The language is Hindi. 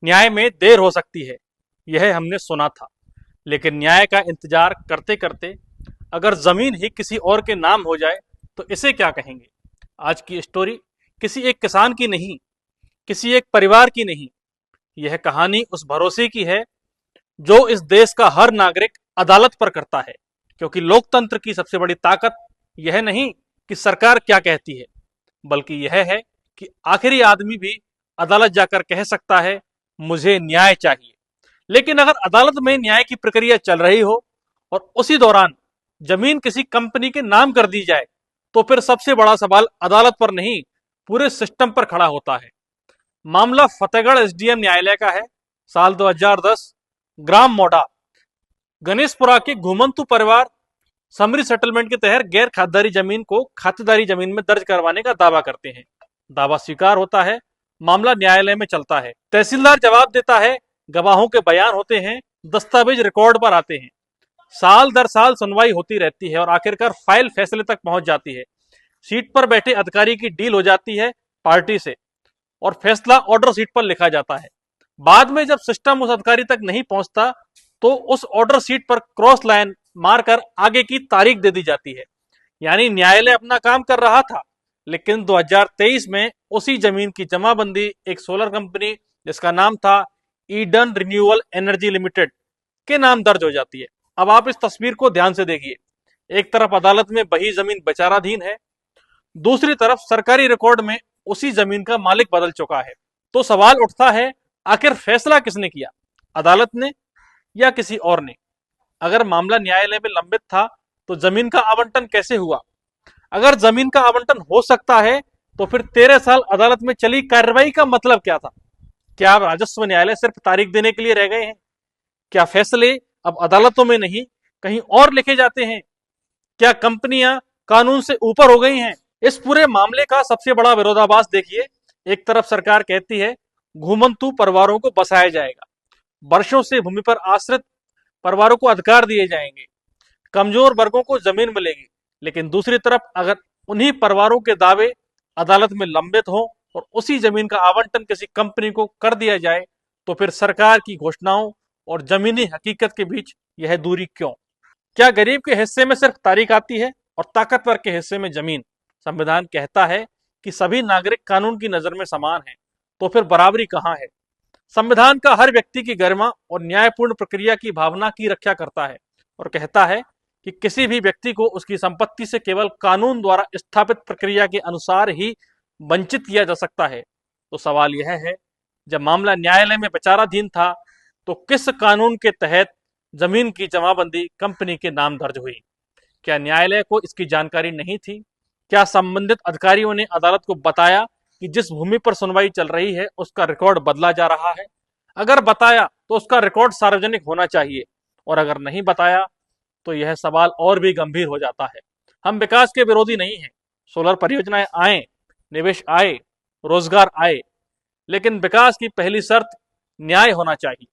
न्याय में देर हो सकती है, यह हमने सुना था, लेकिन न्याय का इंतजार करते करते अगर जमीन ही किसी और के नाम हो जाए तो इसे क्या कहेंगे। आज की स्टोरी किसी एक किसान की नहीं, किसी एक परिवार की नहीं, यह कहानी उस भरोसे की है जो इस देश का हर नागरिक अदालत पर करता है। क्योंकि लोकतंत्र की सबसे बड़ी ताकत यह नहीं कि सरकार क्या कहती है, बल्कि यह है कि आखिरी आदमी भी अदालत जाकर कह सकता है मुझे न्याय चाहिए। लेकिन अगर अदालत में न्याय की प्रक्रिया चल रही हो और उसी दौरान जमीन किसी कंपनी के नाम कर दी जाए तो फिर सबसे बड़ा सवाल अदालत पर नहीं, पूरे सिस्टम पर खड़ा होता है। मामला फतेहगढ़ एसडीएम न्यायालय का है। साल 2010, ग्राम मोडा, गणेशपुरा के घुमंतु परिवार समरी सेटलमेंट के तहत गैर खातदारी जमीन को खातेदारी जमीन में दर्ज करवाने का दावा करते हैं। दावा स्वीकार होता है, मामला न्यायालय में चलता है, तहसीलदार जवाब देता है, गवाहों के बयान होते हैं, दस्तावेज रिकॉर्ड पर आते हैं। साल दर साल सुनवाई होती रहती है और आखिरकार फाइल फैसले तक पहुंच जाती है। सीट पर बैठे अधिकारी की डील हो जाती है पार्टी से और फैसला ऑर्डर सीट पर लिखा जाता है। बाद में जब सिस्टम उस अधिकारी तक नहीं पहुंचता तो उस ऑर्डर सीट पर क्रॉस लाइन मारकर आगे की तारीख दे दी जाती है। यानी न्यायालय अपना काम कर रहा था, लेकिन 2023 में उसी जमीन की जमाबंदी एक सोलर कंपनी जिसका नाम था ईडन रिन्यूएबल एनर्जी लिमिटेड के नाम दर्ज हो जाती है। अब आप इस तस्वीर को ध्यान से देखिए। एक तरफ अदालत में बही जमीन विचाराधीन है, दूसरी तरफ सरकारी रिकॉर्ड में उसी जमीन का मालिक बदल चुका है। तो सवाल उठता है, आखिर फैसला किसने किया, अदालत ने या किसी और ने? अगर मामला न्यायालय में लंबित था तो जमीन का आवंटन कैसे हुआ? अगर जमीन का आवंटन हो सकता है तो फिर 13 साल अदालत में चली कार्रवाई का मतलब क्या था? क्या राजस्व न्यायालय सिर्फ तारीख देने के लिए रह गए हैं? क्या फैसले अब अदालतों में नहीं कहीं और लिखे जाते हैं? क्या कंपनियां कानून से ऊपर हो गई हैं? इस पूरे मामले का सबसे बड़ा विरोधाभास देखिए। एक तरफ सरकार कहती है घुमंतु परिवारों को बसाया जाएगा, वर्षों से भूमि पर आश्रित परिवारों को अधिकार दिए जाएंगे, कमजोर वर्गों को जमीन मिलेगी। लेकिन दूसरी तरफ अगर उन्हीं परिवारों के दावे अदालत में लंबित हो और उसी जमीन का आवंटन किसी कंपनी को कर दिया जाए तो फिर सरकार की घोषणाओं और जमीनी हकीकत के बीच यह दूरी क्यों? क्या गरीब के हिस्से में सिर्फ तारीख आती है और ताकतवर के हिस्से में जमीन? संविधान कहता है कि सभी नागरिक कानून की नजर में समान हैं, तो फिर बराबरी कहां है? संविधान का हर व्यक्ति की गरिमा और न्यायपूर्ण प्रक्रिया की भावना की रक्षा करता है और कहता है कि किसी भी व्यक्ति को उसकी संपत्ति से केवल कानून द्वारा स्थापित प्रक्रिया के अनुसार ही वंचित किया जा सकता है। तो सवाल यह है, जब मामला न्यायालय में विचाराधीन था तो किस कानून के तहत जमीन की जमाबंदी कंपनी के नाम दर्ज हुई? क्या न्यायालय को इसकी जानकारी नहीं थी? क्या संबंधित अधिकारियों ने अदालत को बताया कि जिस भूमि पर सुनवाई चल रही है उसका रिकॉर्ड बदला जा रहा है? अगर बताया तो उसका रिकॉर्ड सार्वजनिक होना चाहिए, और अगर नहीं बताया तो यह सवाल और भी गंभीर हो जाता है। हम विकास के विरोधी नहीं हैं, सोलर परियोजनाएं आए, निवेश आए, रोजगार आए, लेकिन विकास की पहली शर्त न्याय होना चाहिए।